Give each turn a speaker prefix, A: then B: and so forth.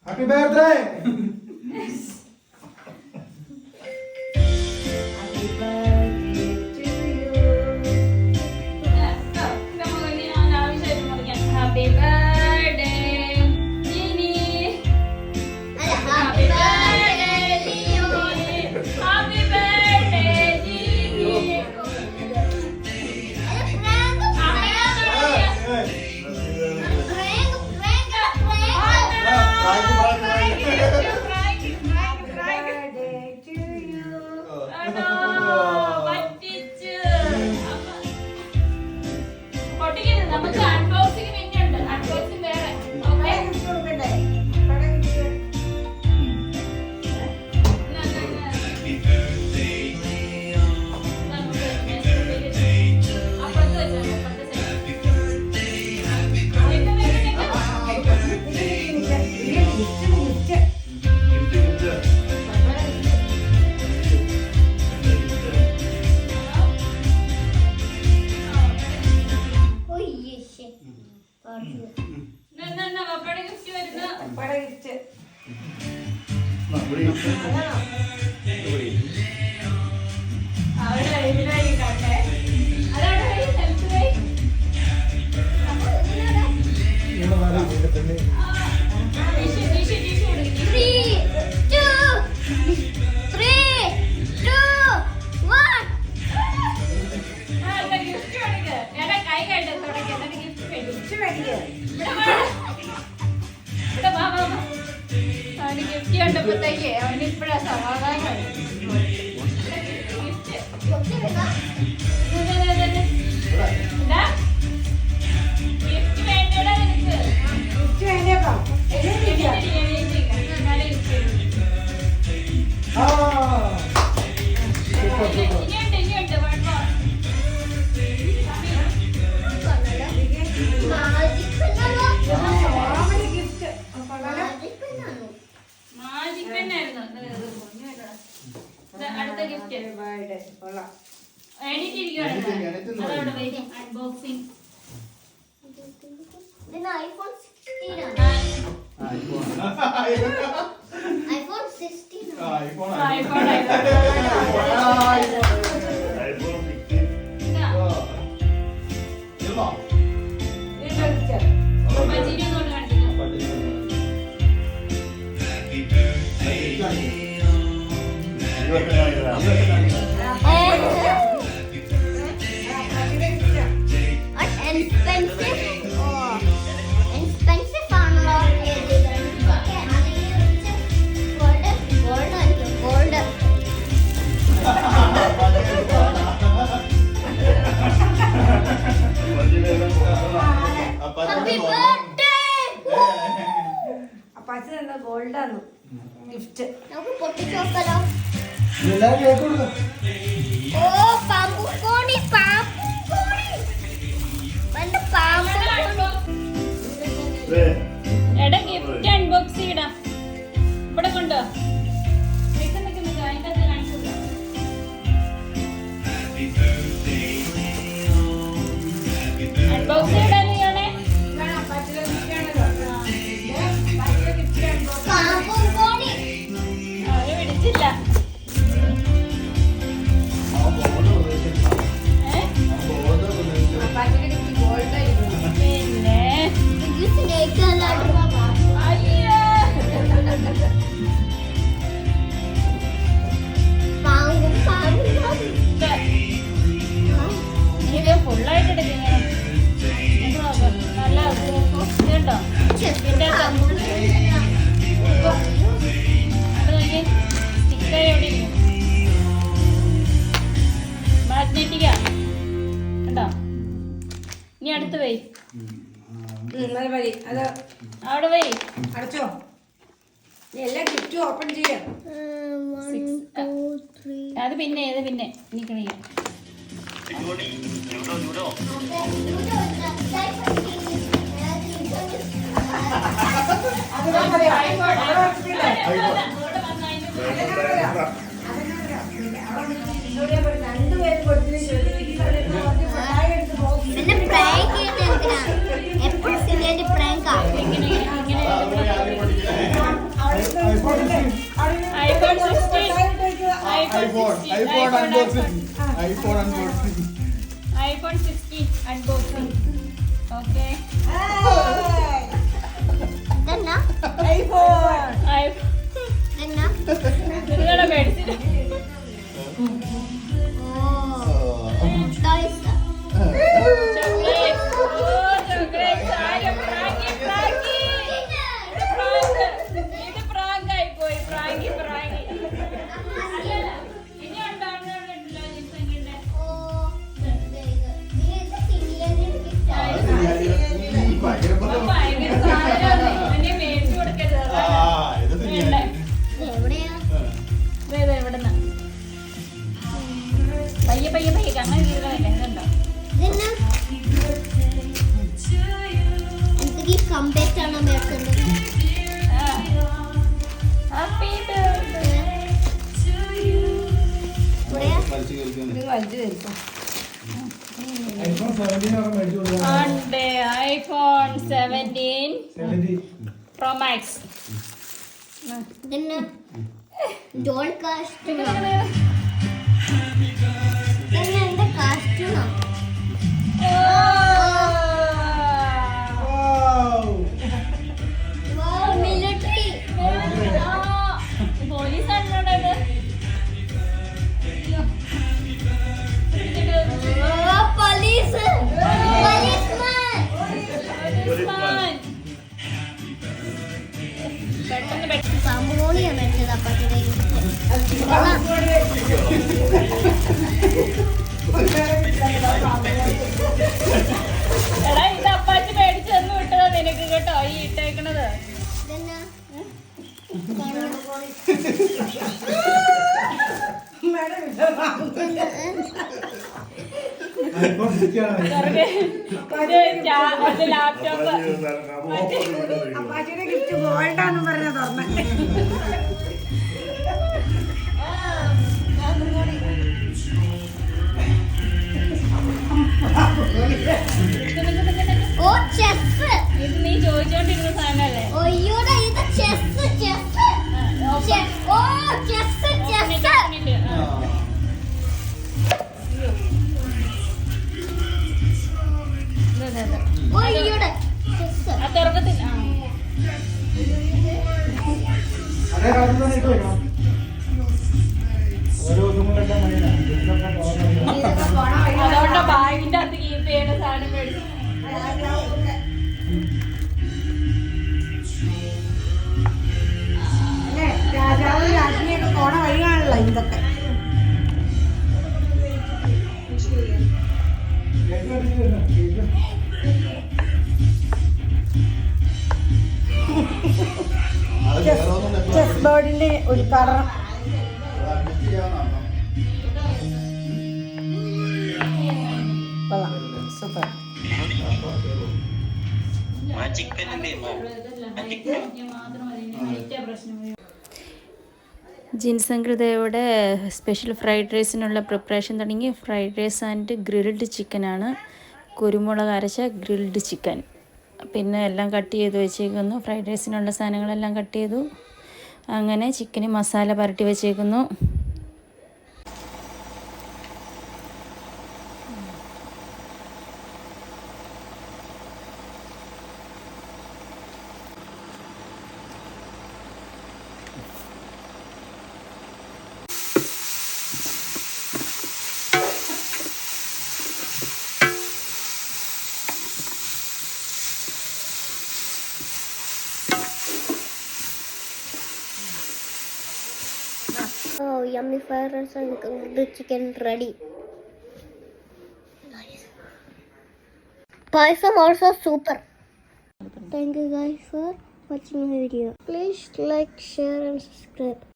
A: Happy birthday!
B: Unboxing. Then iPhone 16. iPhone 16.
C: iPhone
B: 4 പാങ്ങും പാങ്ങും
C: ഇത് ഫുള്ളായിട്ട് എടുക്കുന്നേ നല്ല ഇതുണ്ടോ ഇതിൻ്റെ അത് നോക്കി സ്റ്റിക്കർ എവിടെ മാഗ്നറ്റിക്കാ ഉണ്ടോ ഇനി അടുത്ത് പോയി
D: അത്
C: അവിടെ പോയി
D: അടച്ചോ എല്ലാ ഗിഫ്റ്റും ഓപ്പൺ ചെയ്യാം.
C: അത് പിന്നെ ഇനി കളിയാം
D: രണ്ടുപേരും കൊടുത്തിട്ട്
B: പിന്നെ പ്രാങ്ക് ചെയ്തിരിക്കണ എപ്പോഴും സിനിമയുടെ പ്രാങ്കാ
C: iPhone 16 unboxing. Okay.
B: ഇതെന്നാ ഇതെന്നാ
C: നിങ്ങളുടെ മെഡിസിൻ
B: ടോയ്സ്
C: ചോക്ലേറ്റ് ഇത് പ്രാങ്കായി പോയി പ്രാങ്കി ഇനി ഉണ്ടാകുന്നില്ല ജിൻസങ്ങിന്റെ ഭയങ്കര സാധനമാണ് ഇവനെ മേടിച്ചു കൊടുക്കരുത്
B: എവിടെയാ
C: എവിടുന്ന് പയ്യെ കണ്ണ കീറുന്നില്ല ഇതുണ്ടോ
B: ഇതെന്നാ എന്തൊക്കെ കമ്പേറ്റ് ആണ് മേടിച്ചത്
C: ഹാപ്പി ബർത്ത്ഡേ
B: എവിടെയാ
D: വലിച്ചു തരും.
A: iPhone 17 ആണ് മേടിച്ചു കൊടുത്തത്.
C: ഉണ്ട് ഐഫോൺ 17
A: 70.
C: Pro Max.
B: ഇതെന്നാ ഡോൾ കാസ്റ്റൂം ഇതെന്നാ എന്റെ കാസ്റ്റൂണോ
A: Wow.
B: മിലിറ്ററി
C: പോലീസ് ആണോടത്
B: പോലീസ് പോലീസ്മാൻ
C: പെട്ടെന്ന്
B: പാമ്പുകോണിയാ മേടിച്ചത് അപ്പത്തിനെ
C: എടാ ഇത് അപ്പാച്ചി മേടിച്ചു തന്നു വിട്ടതാ നിനക്ക് കേട്ടോ ഈ ഇട്ടേക്കണത്
B: ഇതെന്നാ
A: iPhone 60 ആണ്.
C: അത് ലാപ്ടോപ്പ്
D: അപ്പാച്ചിയുടെ ഗിഫ്റ്റ് പോകണ്ടെന്ന് പറഞ്ഞ തുറന്നെ.
B: ഓ ചെസ്
C: ഇത് നീ ചോദിച്ചോണ്ടിരുന്ന സാധനല്ലേ
B: ഒയ്യോടാ ഇത് ചെസ് ചെസ് ഓ ചെസ് ചെസ് ഒയ്യോടാ ചെസ്
C: ആ തുറക്കത്തില്ല
A: അതേ കാലത്ത് തന്നെ ഇട്ട് വെക്കണം. ഓരോ ദിവസം കൊണ്ടൊക്കെ മതിയല്ല. ഇതിലൊക്കെ പോകാൻ
D: ഇതൊക്കെ പോണ വഴി
C: അതുകൊണ്ട് ബാഗിന്റെ അകത്ത് കീപ്പ് ചെയ്യേണ്ട സാധനം മേടിച്ചു
D: അല്ലേ രാജാവും രാജ്ഞിയൊക്കെ പോണ വഴിയാണല്ലോ ഇതൊക്കെ.
A: കേക്ക് കട്ടിട്ട് വരുന്നു. കേക്ക്.
D: ചെസ് ബോർഡിന്റെ ഉദ്ഘാടനം. കൊള്ളാം, സൂപ്പർ.
C: ജിൻസംകൃതയുടെ സ്പെഷ്യൽ ഫ്രൈഡ് റൈസിനുള്ള പ്രിപ്പറേഷൻ തുടങ്ങി. ഫ്രൈഡ് റൈസ് ആൻഡ് ഗ്രിൽഡ് ചിക്കനാണ്, കുരുമുളക് അരച്ച ഗ്രിൽഡ് ചിക്കൻ. പിന്നെ എല്ലാം കട്ട് ചെയ്ത് വെച്ചേക്കുന്നു. ഫ്രൈഡ് റൈസിനുള്ള സാധനങ്ങളെല്ലാം കട്ട് ചെയ്തു. അങ്ങനെ ചിക്കന് മസാല പുരട്ടി വെച്ചേക്കുന്നു.
B: Oh, yummy fried rice and grilled chicken ready. Nice. Paisam also super. Thank you guys for watching my video. Please like, share and subscribe.